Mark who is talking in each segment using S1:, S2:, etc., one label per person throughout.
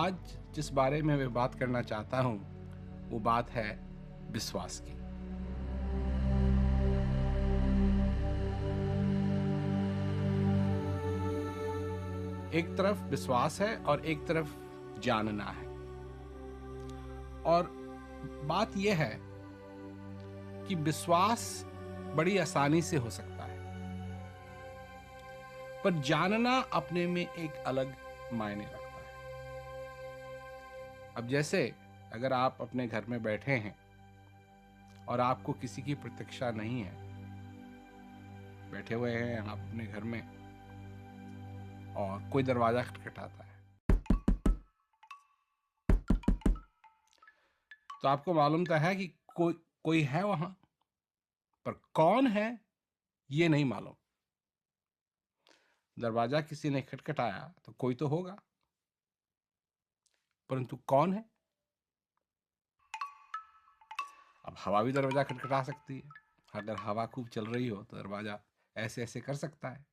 S1: आज जिस बारे में मैं बात करना चाहता हूं वो बात है विश्वास की। एक तरफ विश्वास है और एक तरफ जानना है। और बात यह है कि विश्वास बड़ी आसानी से हो सकता है, पर जानना अपने में एक अलग मायने रखता है। अब जैसे अगर आप अपने घर में बैठे हैं और आपको किसी की प्रतीक्षा नहीं है, बैठे हुए हैं आप अपने घर में और कोई दरवाजा खटखटाता है, तो आपको मालूम तो है कि कोई है वहां, पर कौन है ये नहीं मालूम। दरवाजा किसी ने खटखटाया तो कोई तो होगा, परंतु कौन है? अब हवा भी दरवाजा खटखटा सकती है। अगर हवा खूब चल रही हो तो दरवाजा ऐसे ऐसे कर सकता है।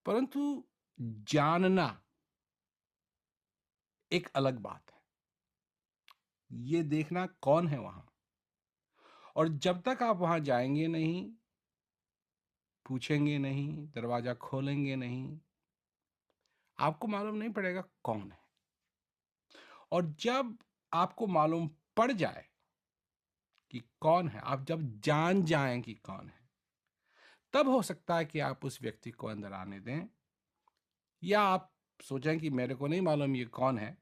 S1: परंतु जानना एक अलग बात है। ये देखना कौन है वहां, और जब तक आप वहां जाएंगे नहीं, पूछेंगे नहीं, दरवाजा खोलेंगे नहीं, आपको मालूम नहीं पड़ेगा कौन है। और जब आपको मालूम पड़ जाए कि कौन है, आप जब जान जाएं कि कौन है, तब हो सकता है कि आप उस व्यक्ति को अंदर आने दें, या आप सोचें कि मेरे को नहीं मालूम ये कौन है।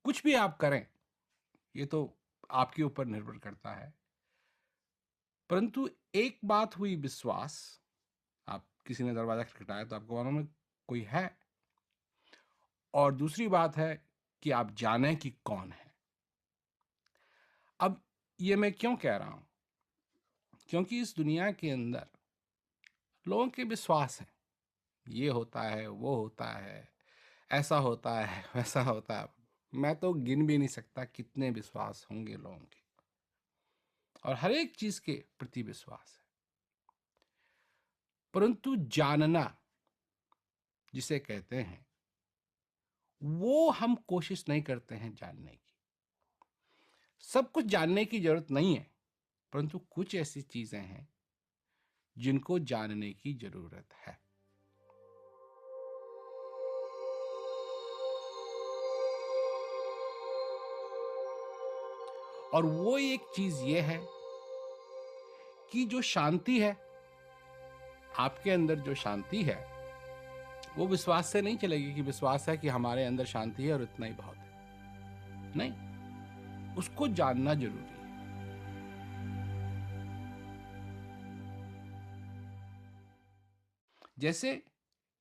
S1: कुछ भी आप करें, ये तो आपके ऊपर निर्भर करता है। परंतु एक बात हुई विश्वास। आप किसी ने दरवाजा खटखटाया तो आपको मालूम है कोई है, और दूसरी बात है कि आप जानें कि कौन है। अब ये मैं क्यों कह रहा हूं? क्योंकि इस दुनिया के अंदर लोगों के विश्वास हैं। ये होता है, वो होता है, ऐसा होता है, वैसा होता है। मैं तो गिन भी नहीं सकता कितने विश्वास होंगे लोगों के, और हर एक चीज के प्रति विश्वास है। परंतु जानना जिसे कहते हैं, वो हम कोशिश नहीं करते हैं जानने की। सब कुछ जानने की जरूरत नहीं है, परंतु कुछ ऐसी चीजें हैं जिनको जानने की जरूरत है। और वो एक चीज ये है कि जो शांति है आपके अंदर, जो शांति है, वो विश्वास से नहीं चलेगी कि विश्वास है कि हमारे अंदर शांति है और इतना ही बहुत है। नहीं, उसको जानना जरूरी है। जैसे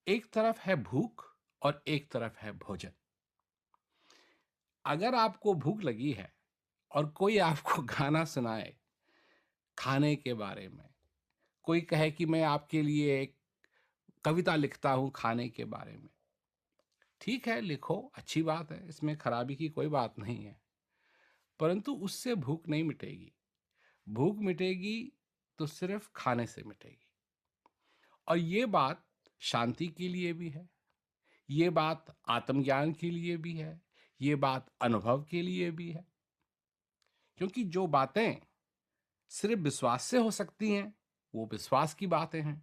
S1: एक तरफ है भूख और एक तरफ है भोजन। अगर आपको भूख लगी है और कोई आपको गाना सुनाए खाने के बारे में, कोई कहे कि मैं आपके लिए एक कविता लिखता हूं खाने के बारे में, ठीक है, लिखो, अच्छी बात है, इसमें खराबी की कोई बात नहीं है। परंतु उससे भूख नहीं मिटेगी। भूख मिटेगी तो सिर्फ खाने से मिटेगी। और ये बात शांति के लिए भी है, ये बात आत्मज्ञान के लिए भी है, ये बात अनुभव के लिए भी है। क्योंकि जो बातें सिर्फ विश्वास से हो सकती हैं वो विश्वास की बातें हैं,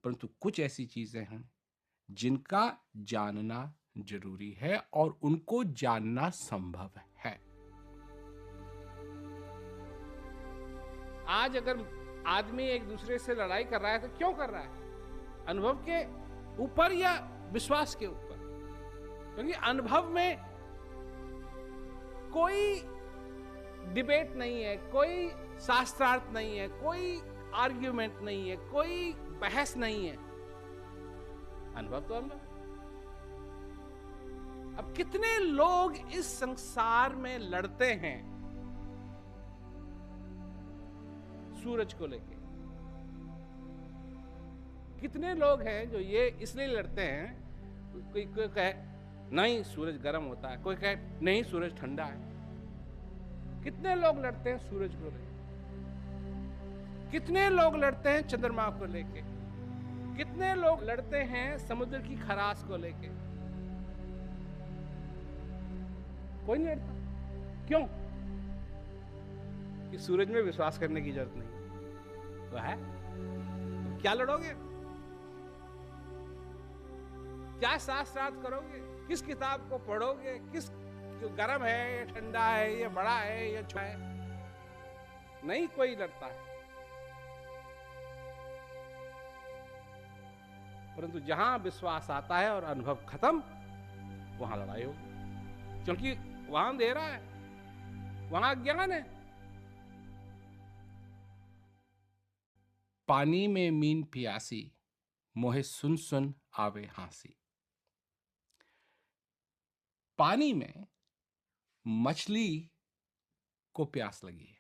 S1: परंतु कुछ ऐसी चीजें हैं जिनका जानना जरूरी है और उनको जानना संभव है। आज अगर आदमी एक दूसरे से लड़ाई कर रहा है तो क्यों कर रहा है? अनुभव के ऊपर या विश्वास के ऊपर? क्योंकि अनुभव में कोई डिबेट नहीं है, कोई शास्त्रार्थ नहीं है, कोई आर्ग्यूमेंट नहीं है, कोई बहस नहीं है। अनुभव तो अनुभव। अब कितने लोग इस संसार में लड़ते हैं सूरज को लेके? कितने लोग हैं जो ये इसलिए लड़ते हैं, कोई कहे नहीं सूरज गर्म होता है, कोई कहे नहीं सूरज ठंडा है। कितने लोग लड़ते हैं सूरज को लेके? कितने लोग लड़ते हैं चंद्रमा को लेके? कितने लोग लड़ते हैं समुद्र की खराश को लेके? कोई नहीं लड़ता। क्यों? कि सूरज में विश्वास करने की जरूरत नहीं तो है। तो क्या लड़ोगे? क्या शास्त्रार्थ करोगे? किस किताब को पढ़ोगे? किस गर्म है या ठंडा है, ये बड़ा है या छोटा है? नहीं कोई लड़ता है। परंतु जहां विश्वास आता है और अनुभव खत्म, वहां लड़ाई होगी, क्योंकि वहां अंधेरा है, वहां अज्ञान है। पानी में मीन पियासी, मोहे सुन सुन आवे हांसी। पानी में मछली को प्यास लगी है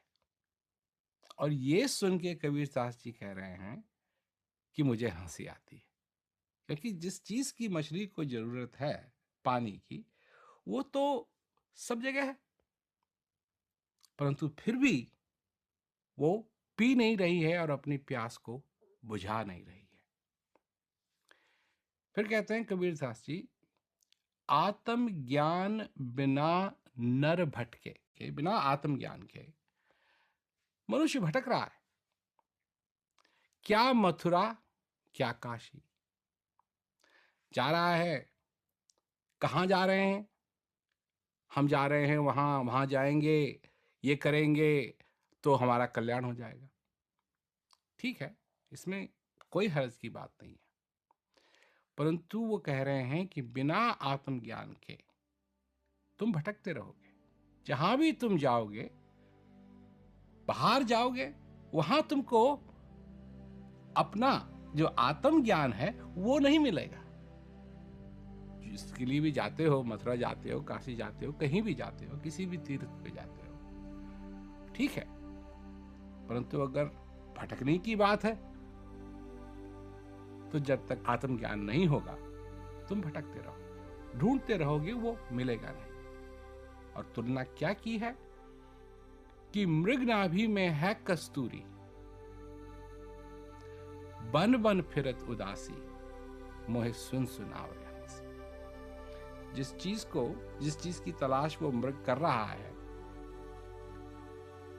S1: और ये सुन के कबीरदास जी कह रहे हैं कि मुझे हंसी आती है, क्योंकि जिस चीज की मछली को जरूरत है पानी की, वो तो सब जगह है, परंतु फिर भी वो पी नहीं रही है और अपनी प्यास को बुझा नहीं रही है। फिर कहते हैं कबीरदास जी, आत्म ज्ञान बिना नर भटके, के बिना आत्मज्ञान के मनुष्य भटक रहा है। क्या मथुरा क्या काशी, जा रहा है। कहां जा रहे हैं? हम जा रहे हैं वहां, वहां जाएंगे, ये करेंगे तो हमारा कल्याण हो जाएगा। ठीक है, इसमें कोई हर्ज की बात नहीं है, परंतु वो कह रहे हैं कि बिना आत्मज्ञान के तुम भटकते रहोगे। जहां भी तुम जाओगे, बाहर जाओगे, वहां तुमको अपना जो आत्मज्ञान है वो नहीं मिलेगा। जिसके लिए भी जाते हो, मथुरा जाते हो, काशी जाते हो, कहीं भी जाते हो, किसी भी तीर्थ पे जाते हो, ठीक है, परंतु अगर भटकने की बात है तो जब तक आत्मज्ञान नहीं होगा तुम भटकते रहो, ढूंढते रहोगे, वो मिलेगा नहीं। और तुलना क्या की है कि मृगनाभि में है कस्तूरी, बन बन फिरत उदासी, मोहे सुन सुन आवे हंसी। जिस चीज की तलाश वो मृग कर रहा है,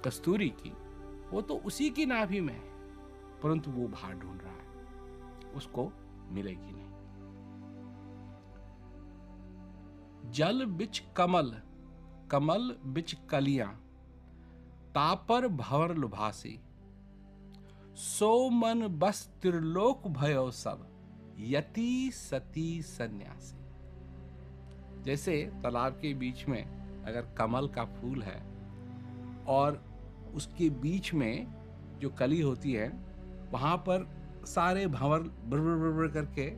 S1: कस्तूरी की, वो तो उसी की नाभि में है, परंतु वो बाहर ढूंढ रहा है, उसको मिलेगी नहीं। जल बिच कमल, कमल बिच कलियां, तापर भंवर लुभासी, सो मन बस त्रिलोक भयो सब, यति सती सन्यासी। जैसे तालाब के बीच में अगर कमल का फूल है और उसके बीच में जो कली होती है, वहां पर सारे भंवर बुर करके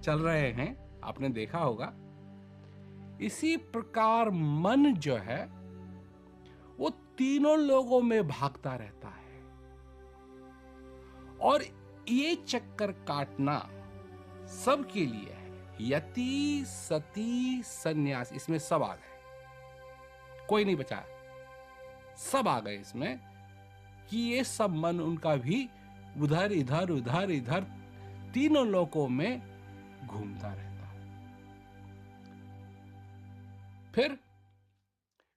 S1: चल रहे हैं, आपने देखा होगा। इसी प्रकार मन जो है वो तीनों लोगों में भागता रहता है, और ये चक्कर काटना सबके लिए है। यति सती सन्यास, इसमें सब आ गए, कोई नहीं बचा, सब आ गए इसमें, कि ये सब मन उनका भी उधर इधर उधर इधर तीनों लोकों में घूमता रहता है। फिर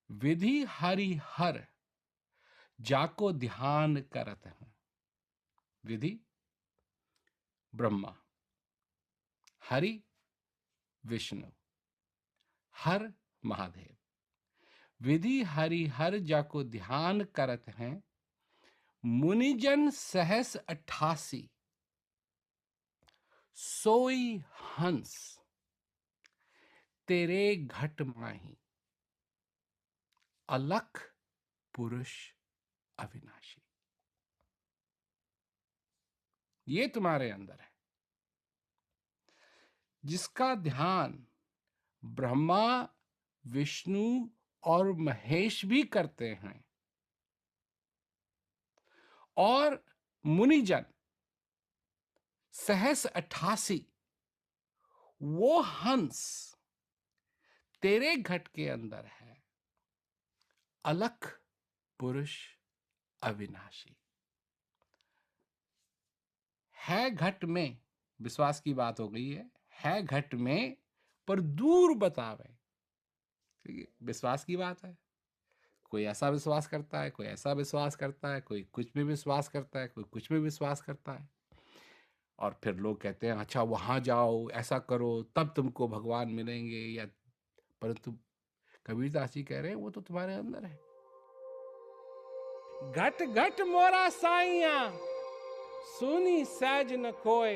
S1: विधि हरि हर जाको ध्यान करत हैं। विधि ब्रह्मा, हरि विष्णु, हर महादेव। विधि हरि हर जाको ध्यान करत हैं, मुनिजन सहस 88, सोई हंस तेरे घट माही, अलख पुरुष अविनाशी। ये तुम्हारे अंदर है, जिसका ध्यान ब्रह्मा, विष्णु और महेश भी करते हैं, और मुनिजन सहस 88, वो हंस तेरे घट के अंदर है, अलख पुरुष अविनाशी। है घट में, विश्वास की बात हो गई है घट में, पर दूर बतावे। देखिए, विश्वास की बात है। कोई ऐसा विश्वास करता है, कोई ऐसा विश्वास करता है, कोई कुछ में विश्वास करता है, कोई कुछ में विश्वास करता है। और फिर लोग कहते हैं अच्छा वहाँ जाओ, ऐसा करो, तब तुमको भगवान मिलेंगे, या परंतु कबीरदास जी कह रहे हैं वो तो तुम्हारे अंदर है। घट घट मोरा साइया सुनी सहज न कोय,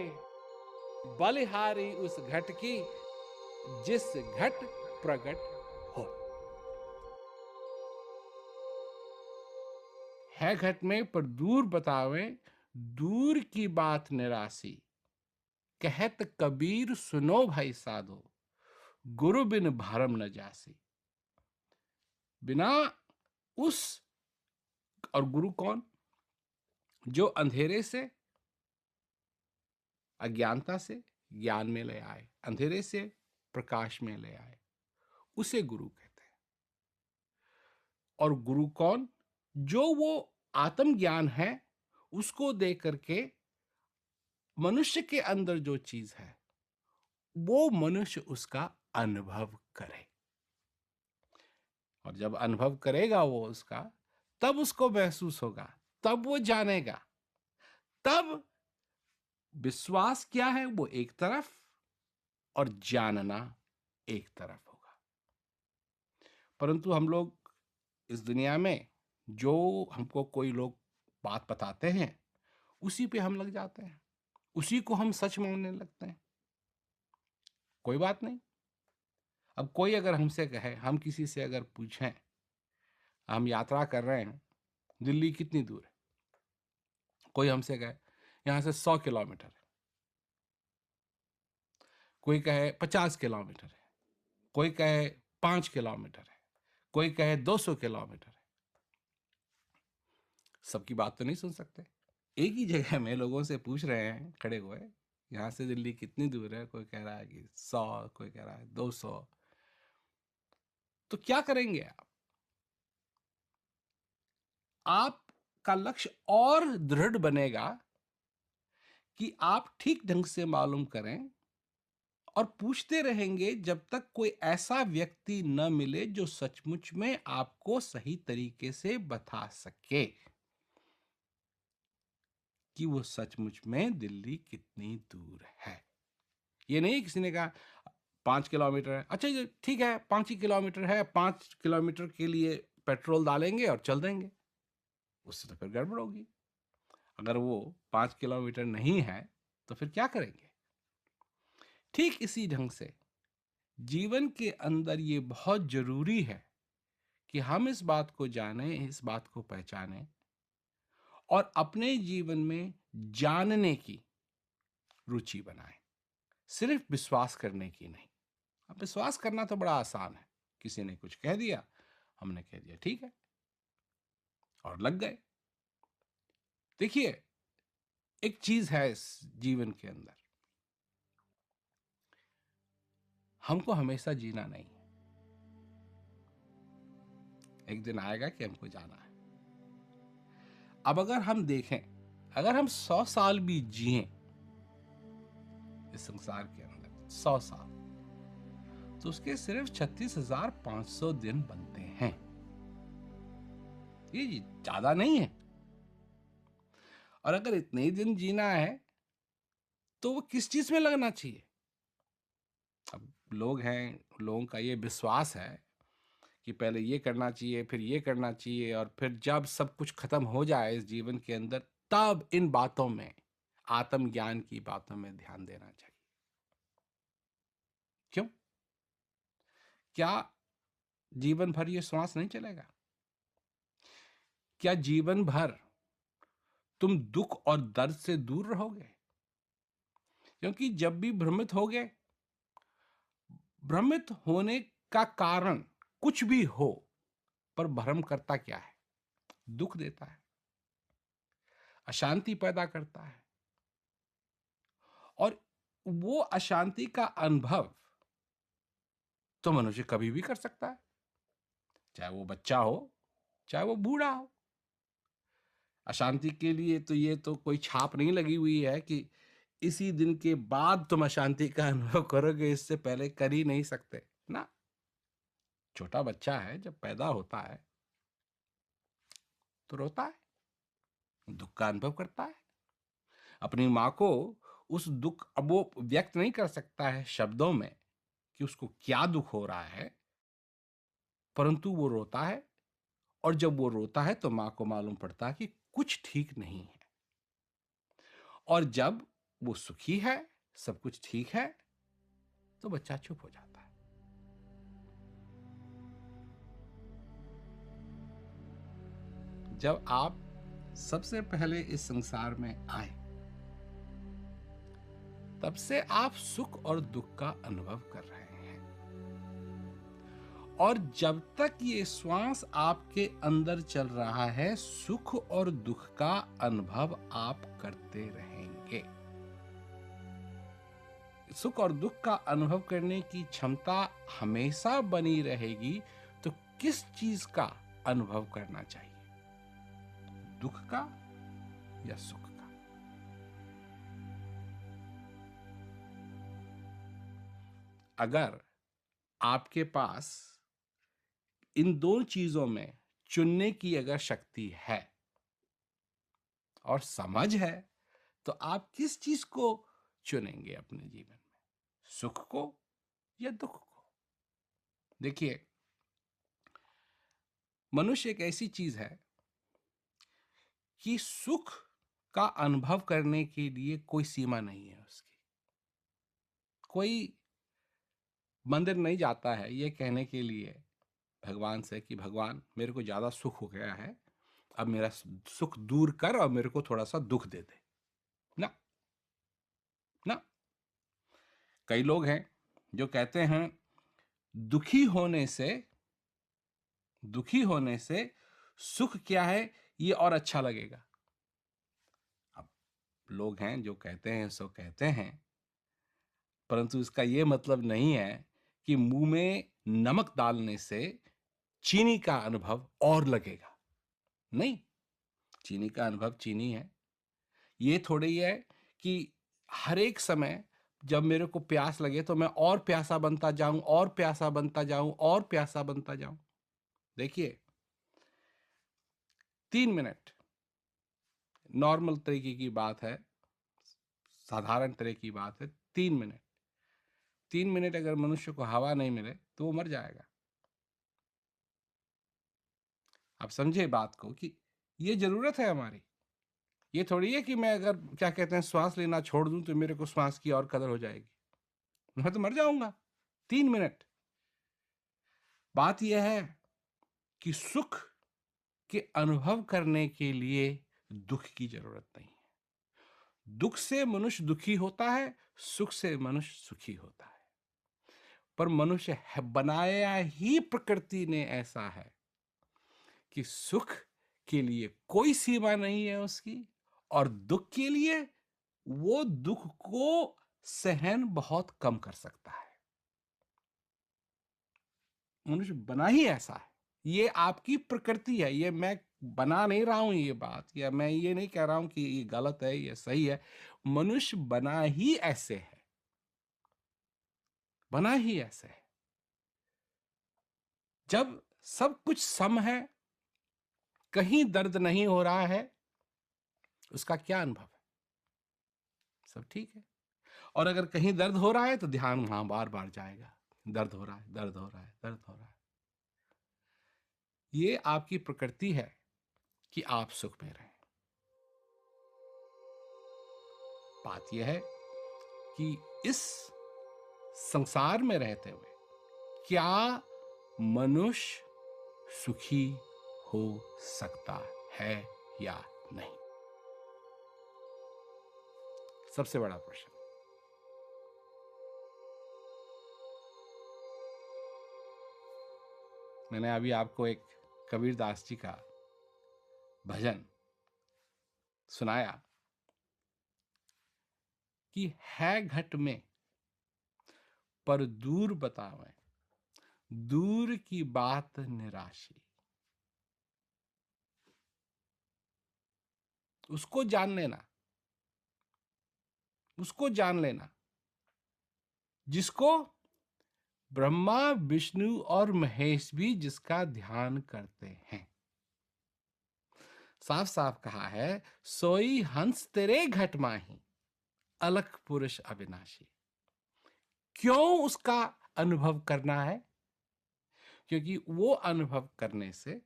S1: बलिहारी उस घट की जिस घट प्रगट हो। है घट में पर दूर बतावे, दूर की बात निरासी, कहत कबीर सुनो भाई साधो, गुरु बिन भरम न जासी। बिना उस, और गुरु कौन? जो अंधेरे से, अज्ञानता से ज्ञान में ले आए, अंधेरे से प्रकाश में ले आए, उसे गुरु कहते हैं। और गुरु कौन? जो वो आत्मज्ञान है उसको दे करके मनुष्य के अंदर जो चीज है वो मनुष्य उसका अनुभव करे। और जब अनुभव करेगा वो उसका, तब उसको महसूस होगा, तब वो जानेगा। तब विश्वास क्या है वो एक तरफ, और जानना एक तरफ होगा। परंतु हम लोग इस दुनिया में जो हमको कोई लोग बात बताते हैं उसी पे हम लग जाते हैं, उसी को हम सच मानने लगते हैं। कोई बात नहीं। अब कोई अगर हमसे कहे, हम किसी से अगर पूछें, हम यात्रा कर रहे हैं, दिल्ली कितनी दूर है? कोई हमसे कहे यहाँ से 100 किलोमीटर है, कोई कहे 50 किलोमीटर है, कोई कहे 5 किलोमीटर है, कोई कहे 200 किलोमीटर है। सबकी बात तो नहीं सुन सकते। एक ही जगह में लोगों से पूछ रहे हैं खड़े हुए, यहाँ से दिल्ली कितनी दूर है? कोई कह रहा है कि 100, कोई कह रहा है 200। तो क्या करेंगे आप? आपका लक्ष्य और दृढ़ बनेगा कि आप ठीक ढंग से मालूम करें, और पूछते रहेंगे जब तक कोई ऐसा व्यक्ति न मिले जो सचमुच में आपको सही तरीके से बता सके कि वो सचमुच में दिल्ली कितनी दूर है। ये नहीं किसी ने कहा 5 किलोमीटर है, अच्छा ये ठीक है 5 ही किलोमीटर है, 5 किलोमीटर के लिए पेट्रोल डालेंगे और चल देंगे, उससे तो फिर गड़बड़ होगी। अगर वो 5 किलोमीटर नहीं है तो फिर क्या करेंगे? ठीक इसी ढंग से जीवन के अंदर ये बहुत जरूरी है कि हम इस बात को जानें, इस बात को पहचानें, और अपने जीवन में जानने की रुचि बनाएं, सिर्फ विश्वास करने की नहीं। अब विश्वास करना तो बड़ा आसान है, किसी ने कुछ कह दिया, हमने कह दिया ठीक है, और लग गए। देखिए, एक चीज है इस जीवन के अंदर, हमको हमेशा जीना नहीं है। एक दिन आएगा कि हमको जाना है। अब अगर हम देखें, अगर हम 100 साल भी जिए इस संसार के अंदर 100 साल, तो उसके सिर्फ 36,500 दिन बनते हैं। ये ज्यादा नहीं है। और अगर इतने ही दिन जीना है तो वो किस चीज में लगना चाहिए? अब लोग हैं, लोगों का ये विश्वास है कि पहले ये करना चाहिए, फिर ये करना चाहिए, और फिर जब सब कुछ खत्म हो जाए इस जीवन के अंदर, तब इन बातों में, आत्मज्ञान की बातों में ध्यान देना चाहिए। क्यों? क्या जीवन भर ये श्वास नहीं चलेगा? क्या जीवन भर तुम दुख और दर्द से दूर रहोगे? क्योंकि जब भी भ्रमित होगे, भ्रमित होने का कारण कुछ भी हो, पर भ्रम करता क्या है? दुख देता है, अशांति पैदा करता है। और वो अशांति का अनुभव तो मनुष्य कभी भी कर सकता है, चाहे वो बच्चा हो, चाहे वो बूढ़ा हो। अशांति के लिए तो ये तो कोई छाप नहीं लगी हुई है कि इसी दिन के बाद तुम अशांति का अनुभव करोगे, इससे पहले कर ही नहीं सकते ना। छोटा बच्चा है, जब पैदा होता है तो रोता है, दुख का अनुभव करता है। अपनी माँ को उस दुख, अब वो व्यक्त नहीं कर सकता है शब्दों में कि उसको क्या दुख हो रहा है, परंतु वो रोता है। और जब वो रोता है तो माँ को मालूम पड़ता है कि कुछ ठीक नहीं है। और जब वो सुखी है, सब कुछ ठीक है, तो बच्चा चुप हो जाता है। जब आप सबसे पहले इस संसार में आए, तब से आप सुख और दुख का अनुभव कर रहे हैं। और जब तक ये श्वास आपके अंदर चल रहा है, सुख और दुख का अनुभव आप करते रहेंगे। सुख और दुख का अनुभव करने की क्षमता हमेशा बनी रहेगी। तो किस चीज का अनुभव करना चाहिए, दुख का या सुख का? अगर आपके पास इन दो चीजों में चुनने की अगर शक्ति है और समझ है, तो आप किस चीज को चुनेंगे अपने जीवन में, सुख को या दुख को? देखिए, मनुष्य एक ऐसी चीज है कि सुख का अनुभव करने के लिए कोई सीमा नहीं है उसकी। कोई मंदिर नहीं जाता है ये कहने के लिए भगवान से कि भगवान, मेरे को ज्यादा सुख हो गया है, अब मेरा सुख दूर कर और मेरे को थोड़ा सा दुख दे दे। ना, ना। कई लोग हैं जो कहते हैं दुखी होने से, दुखी होने से सुख क्या है ये और अच्छा लगेगा। अब लोग हैं जो कहते हैं सो कहते हैं, परंतु इसका ये मतलब नहीं है कि मुंह में नमक डालने से चीनी का अनुभव और लगेगा। नहीं, चीनी का अनुभव चीनी है। ये थोड़ी है कि हर एक समय जब मेरे को प्यास लगे तो मैं और प्यासा बनता जाऊं, और प्यासा बनता जाऊं, और प्यासा बनता जाऊं। देखिए, 3 मिनट नॉर्मल तरीके की बात है, साधारण तरह की बात है। 3 मिनट, 3 मिनट अगर मनुष्य को हवा नहीं मिले तो वो मर जाएगा। आप समझे बात को कि ये जरूरत है हमारी। ये थोड़ी है कि मैं अगर क्या कहते हैं श्वास लेना छोड़ दूं तो मेरे को श्वास की और कदर हो जाएगी, मैं तो मर जाऊंगा। 3 मिनट। बात यह है कि सुख के अनुभव करने के लिए दुख की जरूरत नहीं है। दुख से मनुष्य दुखी होता है, सुख से मनुष्य सुखी होता है। पर मनुष्य बनाया ही प्रकृति ने ऐसा है कि सुख के लिए कोई सीमा नहीं है उसकी, और दुख के लिए वो दुख को सहन बहुत कम कर सकता है। मनुष्य बना ही ऐसा है। ये आपकी प्रकृति है, ये मैं बना नहीं रहा हूं ये बात, या मैं ये नहीं कह रहा हूं कि ये गलत है ये सही है। मनुष्य बना ही ऐसे है, बना ही ऐसे है। जब सब कुछ सम है, कहीं दर्द नहीं हो रहा है, उसका क्या अनुभव है? सब ठीक है। और अगर कहीं दर्द हो रहा है तो ध्यान वहां बार बार जाएगा, दर्द हो रहा है, दर्द हो रहा है, दर्द हो रहा है। ये आपकी प्रकृति है कि आप सुख में रहें। बात यह है कि इस संसार में रहते हुए क्या मनुष्य सुखी हो सकता है या नहीं? सबसे बड़ा प्रश्न। मैंने अभी आपको एक कबीरदास जी का भजन सुनाया कि है घट में पर दूर बतावें, दूर की बात निराशी। उसको जान लेना, उसको जान लेना जिसको ब्रह्मा, विष्णु और महेश भी जिसका ध्यान करते हैं। साफ साफ कहा है, सोई हंस तेरे घट माही, अलख पुरुष अविनाशी। क्यों उसका अनुभव करना है? क्योंकि वो अनुभव करने से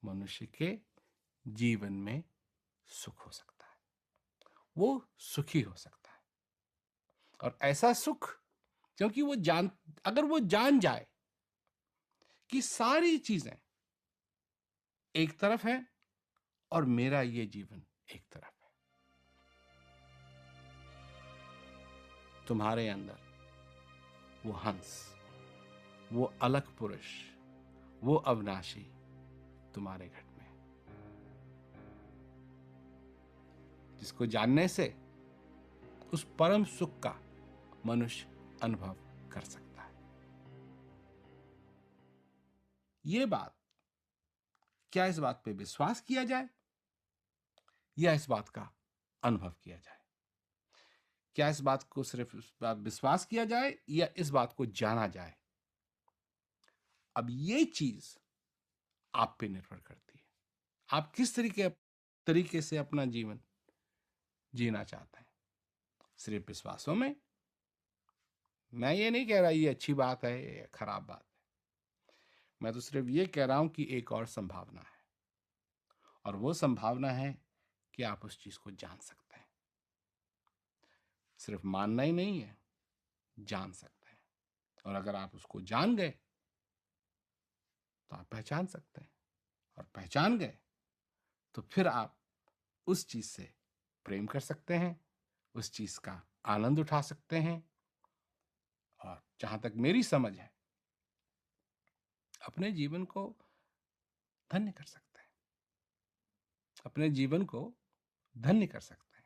S1: मनुष्य के जीवन में सुख हो सकता है, वो सुखी हो सकता है। और ऐसा सुख, क्योंकि अगर वो जान जाए कि सारी चीजें एक तरफ है और मेरा ये जीवन एक तरफ है, तुम्हारे अंदर वो हंस, वो अलख पुरुष, वो अविनाशी तुम्हारे घट में, जिसको जानने से उस परम सुख का मनुष्य अनुभव कर सकता है। ये बात, क्या इस बात पे विश्वास किया जाए या इस बात का अनुभव किया जाए? क्या इस बात को सिर्फ विश्वास किया जाए या इस बात को जाना जाए? अब ये चीज आप पे निर्भर करती है, आप किस तरीके से अपना जीवन जीना चाहते हैं। सिर्फ विश्वासों में, मैं ये नहीं कह रहा ये अच्छी बात है या खराब बात है, मैं तो सिर्फ ये कह रहा हूं कि एक और संभावना है, और वो संभावना है कि आप उस चीज को जान सकते हैं। सिर्फ मानना ही नहीं है, जान सकते हैं। और अगर आप उसको जान गए तो आप पहचान सकते हैं, और पहचान गए तो फिर आप उस चीज से प्रेम कर सकते हैं, उस चीज का आनंद उठा सकते हैं, और जहां तक मेरी समझ है, अपने जीवन को धन्य कर सकते हैं, अपने जीवन को धन्य कर सकते हैं।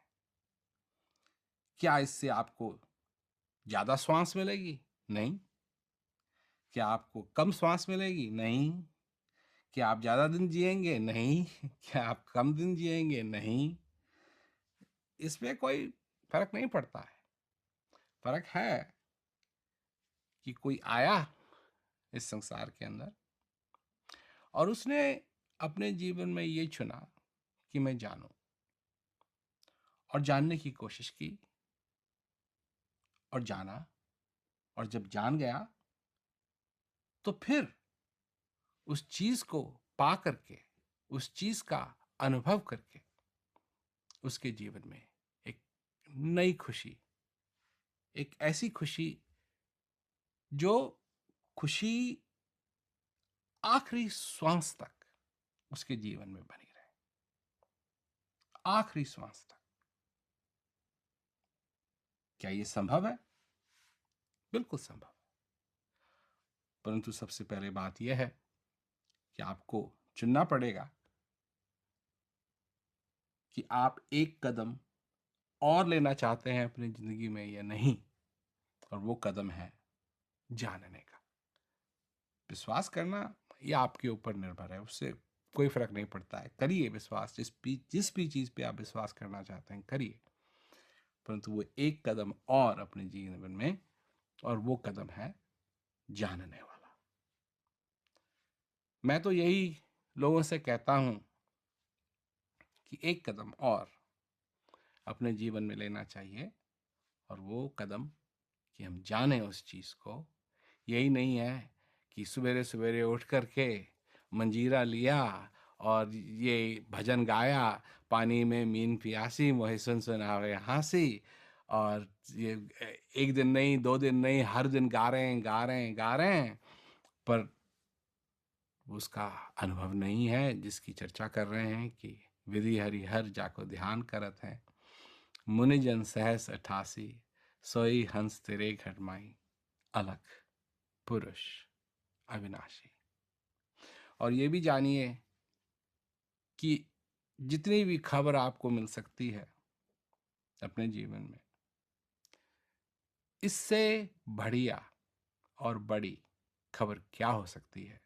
S1: क्या इससे आपको ज्यादा श्वास मिलेगी? नहीं। क्या आपको कम श्वास मिलेगी? नहीं। क्या आप ज्यादा दिन जिएंगे? नहीं। क्या आप कम दिन जिएंगे? नहीं। इसमें कोई फर्क नहीं पड़ता है। फर्क है कि कोई आया इस संसार के अंदर और उसने अपने जीवन में ये चुना कि मैं जानूं, और जानने की कोशिश की और जाना, और जब जान गया तो फिर उस चीज को पा करके, उस चीज का अनुभव करके, उसके जीवन में एक नई खुशी, एक ऐसी खुशी जो खुशी आखिरी श्वास तक उसके जीवन में बनी रहे, आखिरी श्वास तक। क्या ये संभव है? बिल्कुल संभव है। परंतु सबसे पहले बात यह है कि आपको चुनना पड़ेगा कि आप एक कदम और लेना चाहते हैं अपनी जिंदगी में या नहीं, और वो कदम है जानने का। विश्वास करना ये आपके ऊपर निर्भर है, उससे कोई फर्क नहीं पड़ता है। करिए विश्वास, जिस भी चीज पे आप विश्वास करना चाहते हैं करिए, परंतु वो एक कदम और अपने जीवन में, और वो कदम है जानने वाला। मैं तो यही लोगों से कहता हूं कि एक कदम और अपने जीवन में लेना चाहिए, और वो कदम कि हम जाने उस चीज को। यही नहीं है कि सवेरे सवेरे उठ करके मंजीरा लिया और ये भजन गाया, पानी में मीन प्यासी मोहे सुन सुनावे हंसी, और ये एक दिन नहीं, 2 दिन नहीं, हर दिन गा रहे हैं गा रहे हैं गा रहे हैं, पर उसका अनुभव नहीं है जिसकी चर्चा कर रहे हैं कि विधि हरिहर जाको ध्यान करत है, मुनिजन सहस 88, सोई हंस तेरे घट माई, अलख पुरुष अविनाशी। और ये भी जानिए कि जितनी भी खबर आपको मिल सकती है अपने जीवन में, इससे बढ़िया और बड़ी खबर क्या हो सकती है